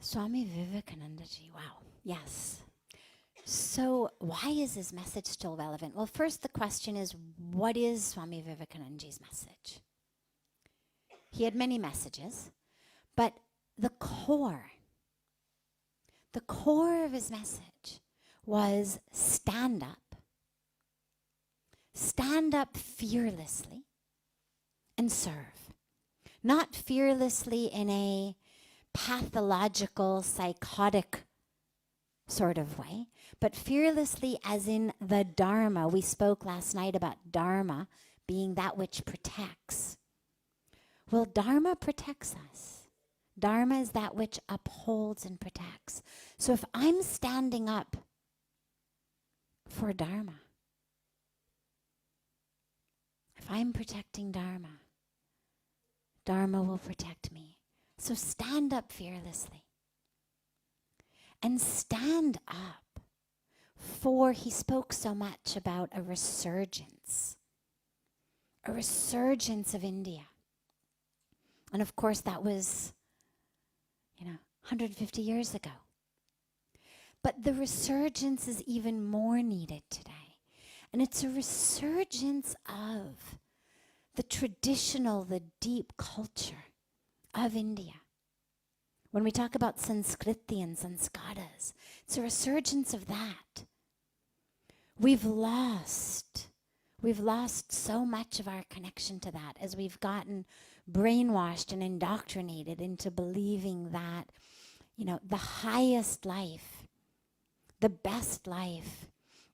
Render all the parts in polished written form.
Swami Vivekanandaji, wow, yes. So why is his message still relevant? Well, first the question is, what is Swami Vivekanandaji's message? He had many messages, but the core of his message was stand up fearlessly and serve. Not fearlessly in a pathological, psychotic sort of way, but fearlessly as in the Dharma. We spoke last night about Dharma being that which protects. Well, Dharma protects us. Dharma is that which upholds and protects. So if I'm standing up for Dharma, if I'm protecting Dharma, Dharma will protect me. So stand up fearlessly. And stand up for, he spoke so much about a resurgence of India. And of course that was, 150 years ago. But the resurgence is even more needed today. And it's a resurgence of the traditional, the deep culture of India. When we talk about Sanskriti and Sanskaras, it's a resurgence of that. We've lost so much of our connection to that as we've gotten brainwashed and indoctrinated into believing that, the highest life, the best life,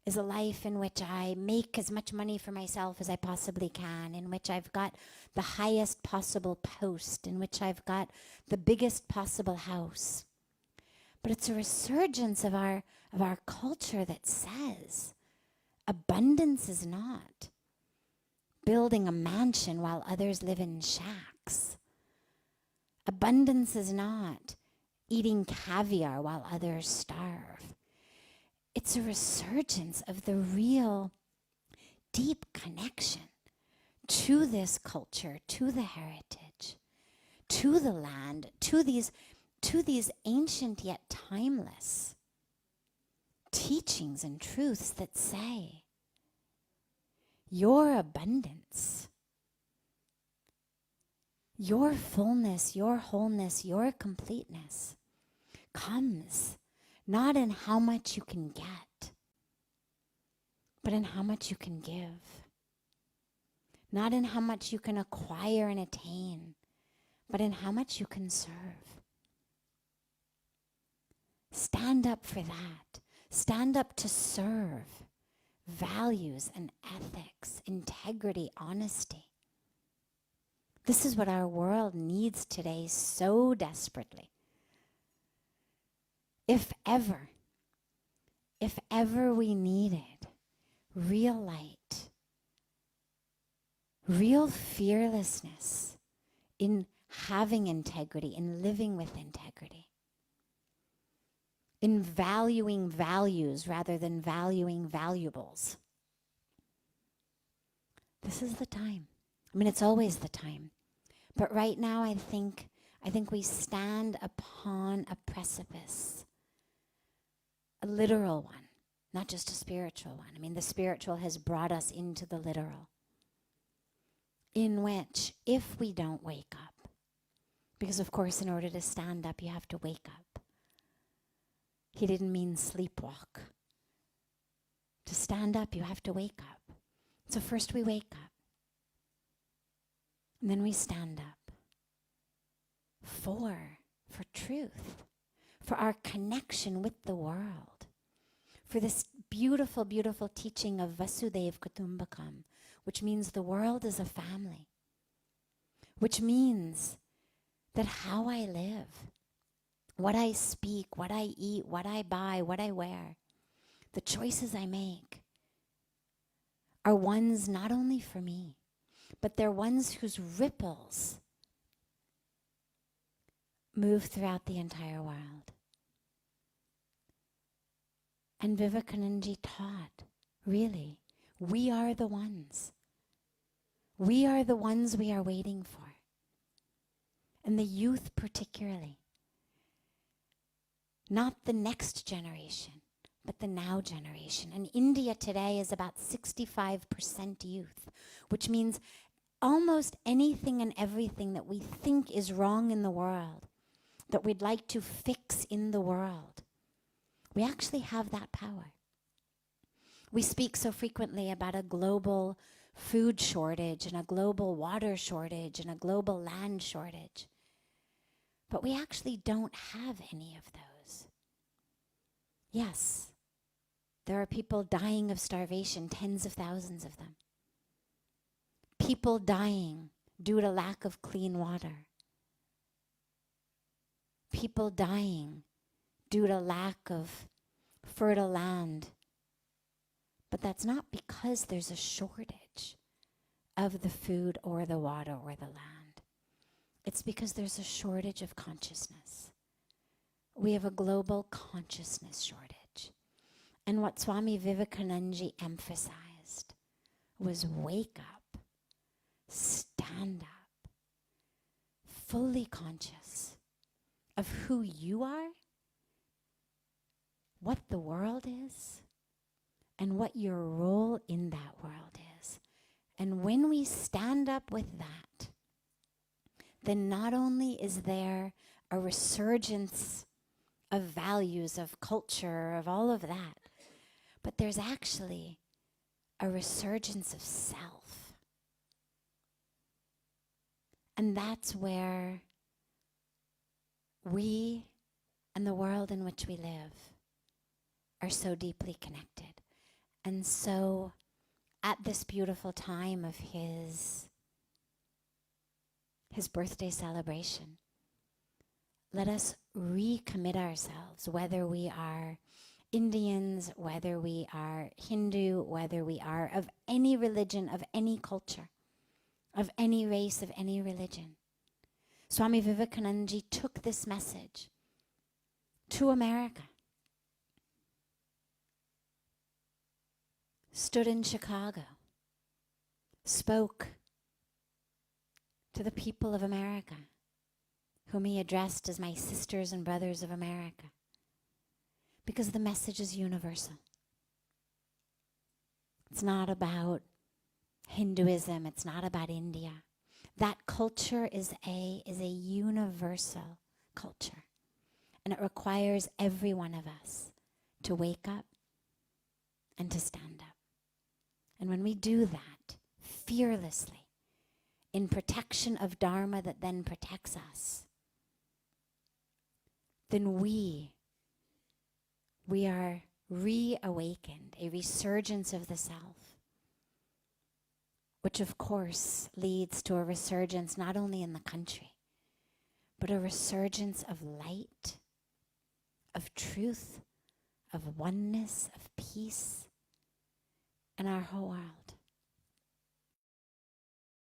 is a life in which I make as much money for myself as I possibly can, in which I've got the highest possible post, in which I've got the biggest possible house. But it's a resurgence of our culture that says abundance is not building a mansion while others live in shacks. Abundance is not eating caviar while others starve. It's a resurgence of the real deep connection to this culture, to the heritage, to the land, to these ancient yet timeless teachings and truths that say your abundance, your fullness, your wholeness, your completeness comes not in how much you can get, but in how much you can give. Not in how much you can acquire and attain, but in how much you can serve. Stand up for that. Stand up to serve values and ethics, integrity, honesty. This is what our world needs today so desperately. If ever we needed real light, real fearlessness in having integrity, in living with integrity, in valuing values rather than valuing valuables. This is the time. It's always the time. But right now I think we stand upon a precipice. A literal one, not just a spiritual one. The spiritual has brought us into the literal, in which if we don't wake up, because of course in order to stand up you have to wake up. He didn't mean sleepwalk. To stand up you have to wake up. So first we wake up, and then we stand up for truth, for our connection with the world, for this beautiful, beautiful teaching of Vasudev Kutumbakam, which means the world is a family, which means that how I live, what I speak, what I eat, what I buy, what I wear, the choices I make are ones not only for me, but they're ones whose ripples move throughout the entire world. And Vivekanandaji taught, really, we are the ones. We are the ones we are waiting for. And the youth particularly. not the next generation, but the now generation. And India today is about 65% youth, which means almost anything and everything that we think is wrong in the world, that we'd like to fix in the world, we actually have that power. We speak so frequently about a global food shortage and a global water shortage and a global land shortage, but we actually don't have any of those. Yes, there are people dying of starvation, tens of thousands of them. People dying due to lack of clean water. People dying due to lack of fertile land. But that's not because there's a shortage of the food or the water or the land. It's because there's a shortage of consciousness. We have a global consciousness shortage. And what Swami Vivekanandaji emphasized was wake up, stand up, fully conscious of who you are, what the world is, and what your role in that world is. And when we stand up with that, then not only is there a resurgence of values, of culture, of all of that, but there's actually a resurgence of self. And that's where we and the world in which we live are so deeply connected. And so at this beautiful time of his birthday celebration, let us recommit ourselves, whether we are Indians, whether we are Hindu, whether we are of any religion, of any culture, of any race, of any religion. Swami Vivekanandaji took this message to America, stood in Chicago, spoke to the people of America, whom he addressed as my sisters and brothers of America, because the message is universal. It's not about Hinduism, it's not about India. That culture is a universal culture, and it requires every one of us to wake up and to stand up. And when we do that fearlessly, in protection of Dharma that then protects us, then we are reawakened, a resurgence of the self, which of course leads to a resurgence not only in the country, but a resurgence of light, of truth, of oneness, of peace in our whole world.